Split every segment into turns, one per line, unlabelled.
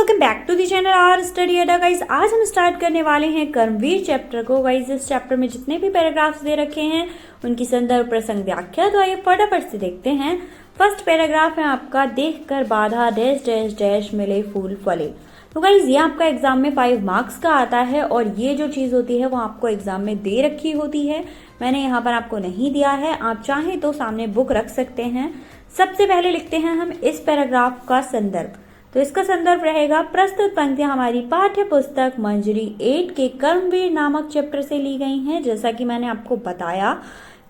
Welcome back to the channel our study Adda. Guys आज हम start करने वाले हैं कर्मवीर चैप्टर को। गाइस इस चैप्टर में जितने भी पैराग्राफ्स दे रखे हैं उनकी संदर्भ प्रसंग व्याख्या, तो आइए फटाफट से देखते हैं। फर्स्ट पैराग्राफ है आपका, देख कर बाधा डैश डैश डैश मिले फूल फले। तो गाइज ये आपका एग्जाम में 5 मार्क्स का आता है और ये जो चीज होती है वो आपको एग्जाम में दे रखी होती है। मैंने यहाँ पर आपको नहीं दिया है, आप चाहें तो सामने बुक रख सकते हैं। सबसे पहले लिखते हैं हम इस पैराग्राफ का संदर्भ। तो इसका संदर्भ रहेगा, प्रस्तुत पंक्तियां हमारी पाठ्य पुस्तक मंजरी 8 के कर्मवीर नामक चैप्टर से ली गई हैं। जैसा कि मैंने आपको बताया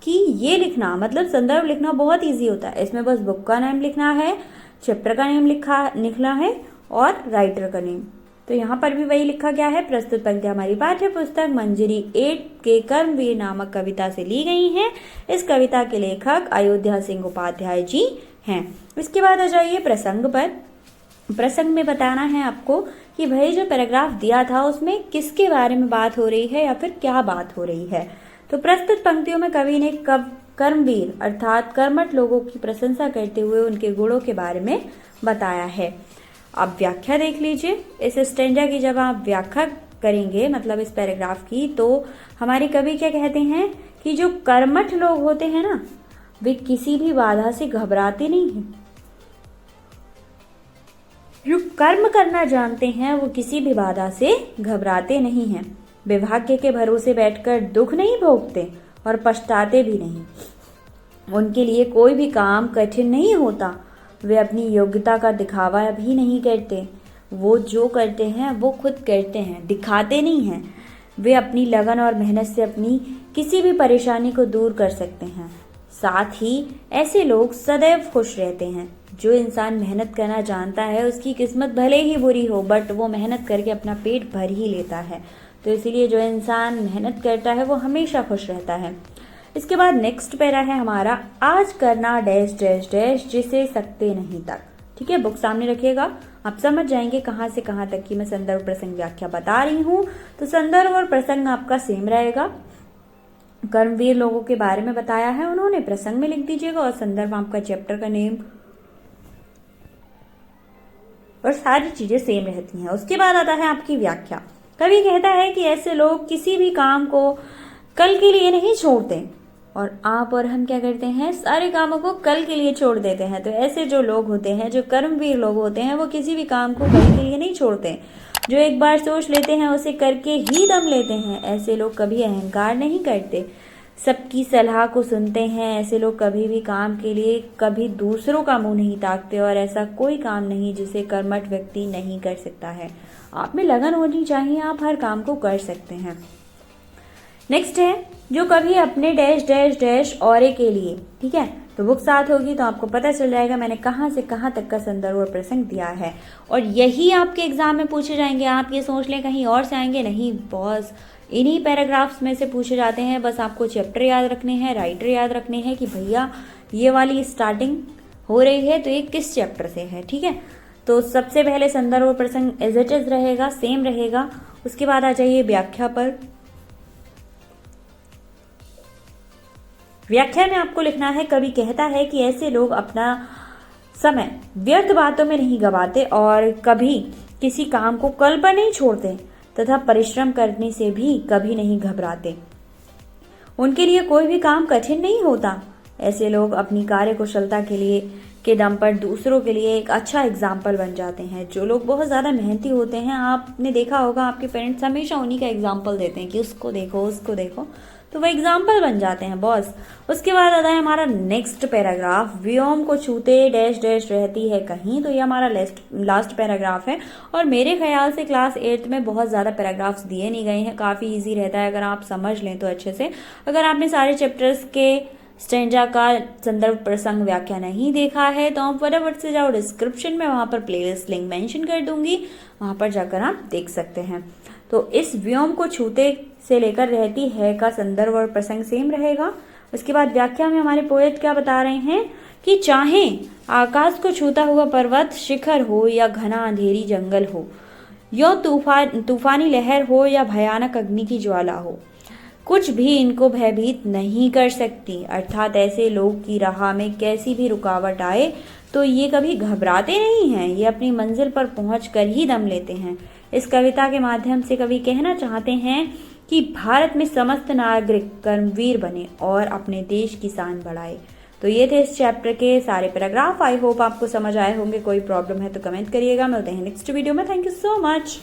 कि ये लिखना मतलब संदर्भ लिखना बहुत इजी होता है। इसमें बस बुक का नेम लिखना है, चैप्टर का नेम लिखना है और राइटर का नेम। तो यहाँ पर भी वही लिखा गया है, प्रस्तुत पंक्तियां हमारी पाठ्य पुस्तक मंजरी 8 के कर्मवीर नामक कविता से ली गई हैं। इस कविता के लेखक अयोध्या सिंह उपाध्याय जी हैं। इसके बाद आ जाइए प्रसंग पर। प्रसंग में बताना है आपको कि भाई जो पैराग्राफ दिया था उसमें किसके बारे में बात हो रही है या फिर क्या बात हो रही है। तो प्रस्तुत पंक्तियों में कवि ने कर्मवीर अर्थात कर्मठ लोगों की प्रशंसा करते हुए उनके गुणों के बारे में बताया है। अब व्याख्या देख लीजिए। इस स्टैंजा की जब आप व्याख्या करेंगे मतलब इस पैराग्राफ की, तो हमारे कवि क्या कहते हैं कि जो कर्मठ लोग होते हैं ना, वे किसी भी बाधा से घबराते नहीं हैं। जो कर्म करना जानते हैं वो किसी भी बाधा से घबराते नहीं हैं। वे भाग्य के भरोसे बैठकर दुख नहीं भोगते और पछताते भी नहीं। उनके लिए कोई भी काम कठिन नहीं होता। वे अपनी योग्यता का दिखावा भी नहीं करते। वो जो करते हैं वो खुद करते हैं, दिखाते नहीं हैं। वे अपनी लगन और मेहनत से अपनी किसी भी परेशानी को दूर कर सकते हैं। साथ ही ऐसे लोग सदैव खुश रहते हैं। जो इंसान मेहनत करना जानता है उसकी किस्मत भले ही बुरी हो, बट वो मेहनत करके अपना पेट भर ही लेता है। तो इसीलिए जो इंसान मेहनत करता है वो हमेशा खुश रहता है। इसके बाद नेक्स्ट पैरा है हमारा, आज करना डैश डैश डैश जिसे सकते नहीं तक। ठीक है, बुक सामने रखिएगा, आप समझ जाएंगे कहाँ से कहाँ तक की मैं संदर्भ प्रसंग व्याख्या बता रही हूँ। तो संदर्भ और प्रसंग आपका सेम रहेगा। कर्मवीर लोगों के बारे में बताया है उन्होंने, प्रसंग में लिख दीजिएगा और संदर्भ आपका चैप्टर का नेम और सारी चीजें सेम रहती हैं। उसके बाद आता है आपकी व्याख्या। कवि कहता है कि ऐसे लोग किसी भी काम को कल के लिए नहीं छोड़ते और आप और हम क्या करते हैं, सारे कामों को कल के लिए छोड़ देते हैं। तो ऐसे जो लोग होते हैं, जो कर्मवीर लोग होते हैं, वो किसी भी काम को कल के लिए नहीं छोड़ते। जो एक बार सोच लेते हैं उसे करके ही दम लेते हैं। ऐसे लोग कभी अहंकार नहीं करते, सबकी सलाह को सुनते हैं। ऐसे लोग कभी भी काम के लिए कभी दूसरों का मुंह नहीं ताकते और ऐसा कोई काम नहीं जिसे कर्मठ व्यक्ति नहीं कर सकता है। आप में लगन होनी चाहिए, आप हर काम को कर सकते हैं। नेक्स्ट है, जो कभी अपने डैश डैश डैश औरे के लिए। ठीक है, तो बुक साथ होगी तो आपको पता चल जाएगा मैंने कहाँ से कहाँ तक का संदर्भ और प्रसंग दिया है। और यही आपके एग्जाम में पूछे जाएंगे। आप ये सोच लें कहीं और से आएंगे, नहीं बॉस, इन्हीं पैराग्राफ्स में से पूछे जाते हैं। बस आपको चैप्टर याद रखने हैं, राइटर याद रखने हैं कि भैया ये वाली स्टार्टिंग हो रही है तो ये किस चैप्टर से है। ठीक है, तो सबसे पहले संदर्भ और प्रसंग एज इट इज रहेगा, सेम रहेगा। उसके बाद आ जाइए व्याख्या पर। व्याख्या में आपको लिखना है, कवि कहता है कि ऐसे लोग अपना समय व्यर्थ बातों में नहीं गवाते और कभी किसी काम को कल पर नहीं छोड़ते तथा परिश्रम करने से भी कभी नहीं घबराते। उनके लिए कोई भी काम कठिन नहीं होता। ऐसे लोग अपनी कार्य कुशलता के दम पर दूसरों के लिए एक अच्छा एग्जाम्पल बन जाते हैं। जो लोग बहुत ज़्यादा मेहनती होते हैं, आपने देखा होगा आपके पेरेंट्स हमेशा उन्हीं का एग्जाम्पल देते हैं कि उसको देखो उसको देखो, तो वो एग्जाम्पल बन जाते हैं बॉस। उसके बाद आता है हमारा नेक्स्ट पैराग्राफ, व्योम को छूते डैश डैश रहती है कहीं। तो ये हमारा लास्ट पैराग्राफ है और मेरे ख्याल से क्लास 8 में बहुत ज़्यादा पैराग्राफ्स दिए नहीं गए हैं। काफ़ी इजी रहता है अगर आप समझ लें तो अच्छे से। अगर आपने सारे चैप्टर्स के स्टैंजा का संदर्भ प्रसंग व्याख्या नहीं देखा है तो आप फटाफट से जाओ डिस्क्रिप्शन में, वहाँ पर प्लेलिस्ट लिंक मेंशन कर दूंगी, वहाँ पर जाकर आप देख सकते हैं। तो इस व्योम को छूते से लेकर रहती है का संदर्भ और प्रसंग सेम रहेगा। उसके बाद व्याख्या में हमारे पोएट क्या बता रहे हैं कि चाहे आकाश को छूता हुआ पर्वत शिखर हो या घना अंधेरी जंगल हो, यो तूफानी लहर हो या भयानक अग्नि की ज्वाला हो, कुछ भी इनको भयभीत नहीं कर सकती। अर्थात ऐसे लोग की राह में कैसी भी रुकावट आए तो ये कभी घबराते नहीं हैं, ये अपनी मंजिल पर पहुंचकर ही दम लेते हैं। इस कविता के माध्यम से कवि कहना चाहते हैं कि भारत में समस्त नागरिक कर्मवीर बने और अपने देश की शान बढ़ाए। तो ये थे इस चैप्टर के सारे पैराग्राफ। आई होप आपको समझ आए होंगे। कोई प्रॉब्लम है तो कमेंट करिएगा। मिलते हैं नेक्स्ट वीडियो में। Thank you so much.